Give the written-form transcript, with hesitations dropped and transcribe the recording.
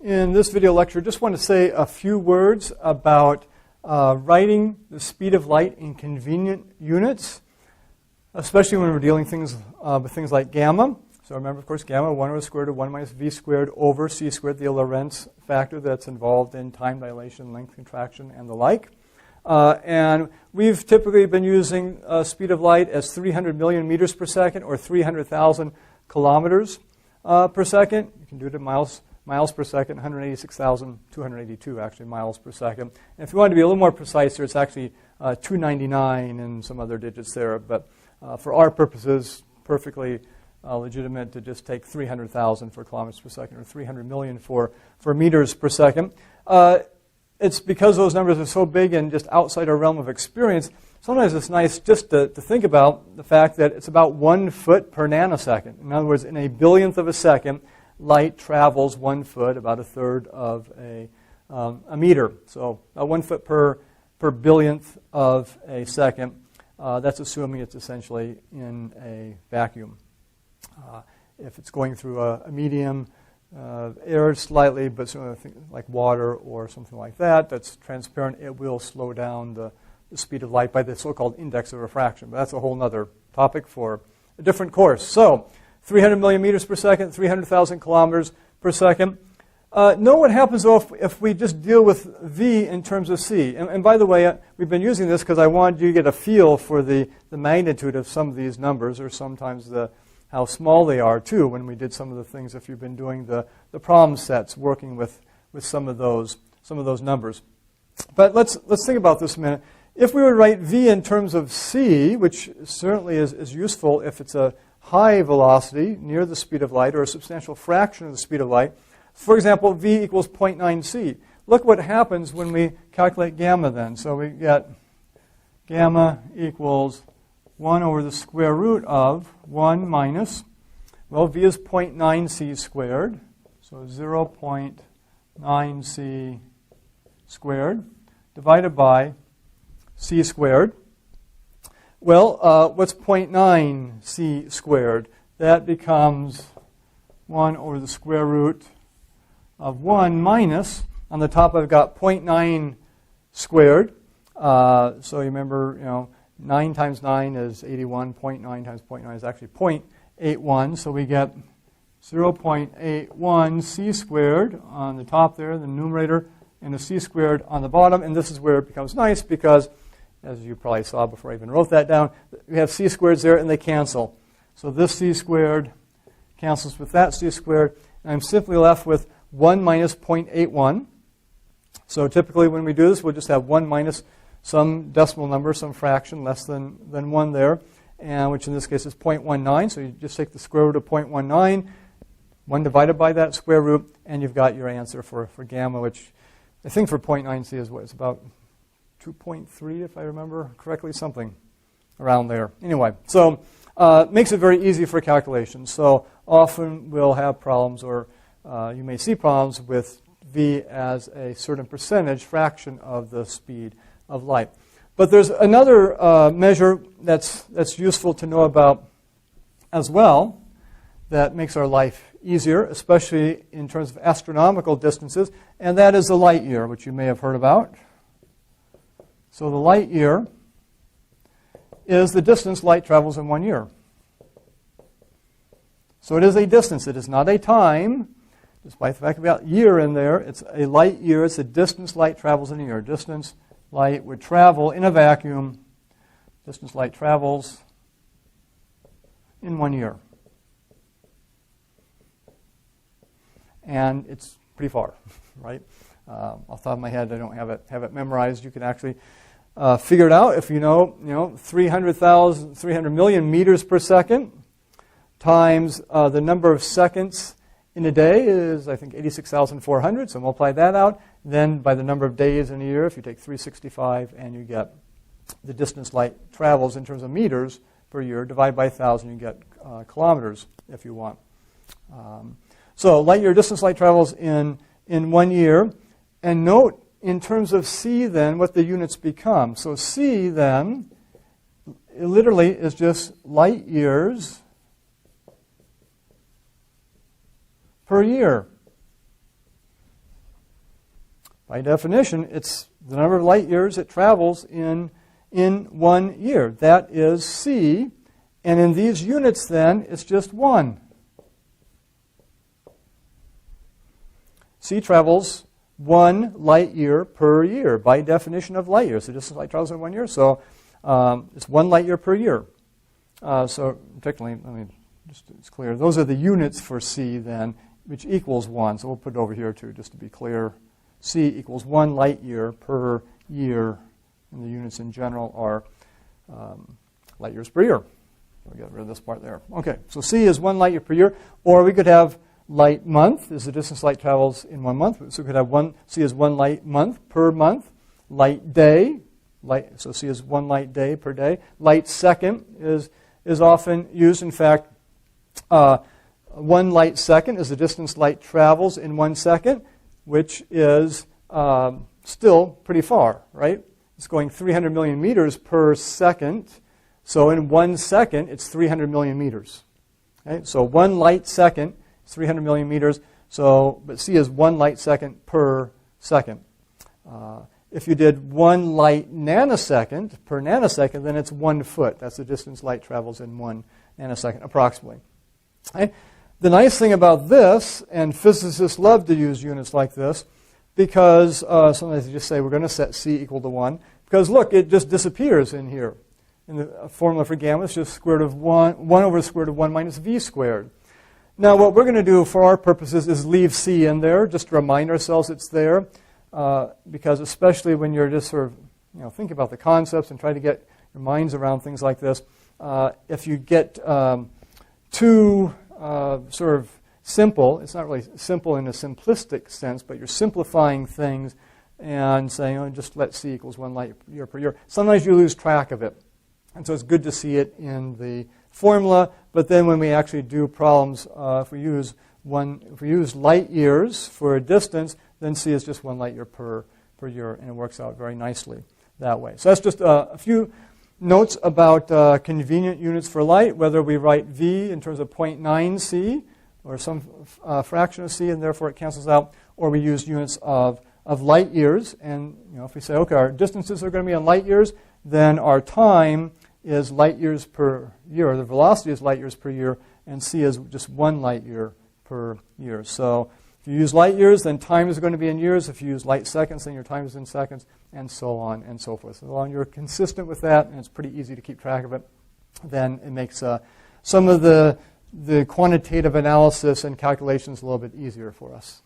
In this video lecture, just want to say a few words about writing the speed of light in convenient units, especially when we're dealing with things like gamma. So remember, of course, gamma, 1 over the square root of 1 minus v squared over c squared, the Lorentz factor that's involved in time dilation, length contraction, and the like. And we've typically been using speed of light as 300 million meters per second or 300,000 kilometers per second. You can do it in miles per second, 186,282 actually miles per second. And if you want to be a little more precise here, it's actually 299 and some other digits there. But for our purposes, perfectly legitimate to just take 300,000 for kilometers per second or 300 million for meters per second. It's because those numbers are so big and just outside our realm of experience, sometimes it's nice just to think about the fact that it's about 1 foot per nanosecond. In other words, in a billionth of a second, light travels 1 foot, about a third of a meter. So 1 foot per billionth of a second. That's assuming it's essentially in a vacuum. If it's going through a medium, air slightly, but something like water or something like that, that's transparent, it will slow down the speed of light by the so-called index of refraction. But that's a whole other topic for a different course. So 300 million meters per second, 300,000 kilometers per second. Note what happens though if we just deal with v in terms of c. And by the way, we've been using this because I wanted you to get a feel for the magnitude of some of these numbers, or sometimes how small they are too, when we did some of the things, if you've been doing the problem sets, working with some of those numbers. But let's think about this a minute. If we were to write v in terms of c, which certainly is useful if it's a high velocity near the speed of light or a substantial fraction of the speed of light. For example, v equals 0.9 c. Look what happens when we calculate gamma then. So we get gamma equals 1 over the square root of 1 minus, well, v is 0.9 c squared, so 0.9 c squared divided by c squared. Well, what's 0.9 c squared? That becomes 1 over the square root of 1 minus, on the top I've got 0.9 squared. So you remember, 9 times 9 is 81. 0.9 times 0.9 is actually 0.81. So we get 0.81 c squared on the top there, the numerator, and a c squared on the bottom. And this is where it becomes nice because, as you probably saw before I even wrote that down, we have c squareds there and they cancel. So this c squared cancels with that c squared. And I'm simply left with 1 minus 0.81. So typically when we do this, we'll just have 1 minus some decimal number, some fraction less than 1 there, and which in this case is 0.19. So you just take the square root of 0.19, 1 divided by that square root, and you've got your answer for gamma, which I think for 0.9c is what? It's about 2.3, if I remember correctly, something around there. Anyway, so makes it very easy for calculations. So often we'll have problems, or you may see problems with v as a certain percentage fraction of the speed of light. But there's another measure that's useful to know about as well that makes our life easier, especially in terms of astronomical distances, and that is the light year, which you may have heard about. So the light year is the distance light travels in 1 year. So it is a distance. It is not a time. Despite the fact we've got year in there, it's a light year. It's the distance light travels in a year. Distance light would travel in a vacuum. Distance light travels in 1 year. And it's pretty far, right? Off the top of my head, I don't have it memorized. You can actually figure it out if you know 300 million meters per second times the number of seconds in a day is, I think, 86,400. So multiply that out. Then by the number of days in a year, if you take 365 and you get the distance light travels in terms of meters per year, divide by 1,000, you get kilometers if you want. So light year, distance light travels in 1 year. And note, in terms of c then, what the units become. So c then, it literally is just light years per year. by definition, it's the number of light years it travels in 1 year. That is c. And in these units, then, it's just 1. c travels 1 light year per year, by definition of light years. The distance light travels in 1 year, so it's 1 light year per year. So technically, just it's clear. Those are the units for c, then, which equals 1. So we'll put it over here, too, just to be clear. c equals 1 light year per year, and the units in general are light years per year. We'll get rid of this part there. Okay, so c is 1 light year per year, or we could have light month is the distance light travels in 1 month. So we could have c is 1 light month per month. Light day, so c is 1 light day per day. Light second is often used. In fact, 1 light second is the distance light travels in 1 second, which is still pretty far, right? It's going 300 million meters per second. So in 1 second, it's 300 million meters. Okay? So 1 light second is 300 million meters. But c is 1 light second per second. If you did 1 light nanosecond per nanosecond, then it's 1 foot. That's the distance light travels in 1 nanosecond, approximately. Okay? The nice thing about this, and physicists love to use units like this, because sometimes they just say we're going to set c equal to 1, because look, it just disappears in here. And the formula for gamma is just square root of 1 over the square root of 1 minus v squared. Now what we're going to do for our purposes is leave c in there, just to remind ourselves it's there, because especially when you're just sort of think about the concepts and try to get your minds around things like this, if you get too sort of simple, it's not really simple in a simplistic sense, but you're simplifying things and saying, just let c equals 1 light year per year. Sometimes you lose track of it. And so it's good to see it in the formula, but then when we actually do problems, if we use light years for a distance, then c is just 1 light year per year, and it works out very nicely that way. So that's just a few notes about convenient units for light, whether we write v in terms of 0.9 c or some fraction of c, and therefore it cancels out, or we use units of light years. And if we say, okay, our distances are going to be in light years, then our time is light years per year, or the velocity is light years per year, and c is just 1 light year per year. So if you use light years, then time is going to be in years. If you use light seconds, then your time is in seconds, and so on and so forth. So long as you're consistent with that, and it's pretty easy to keep track of it, then it makes some of the quantitative analysis and calculations a little bit easier for us.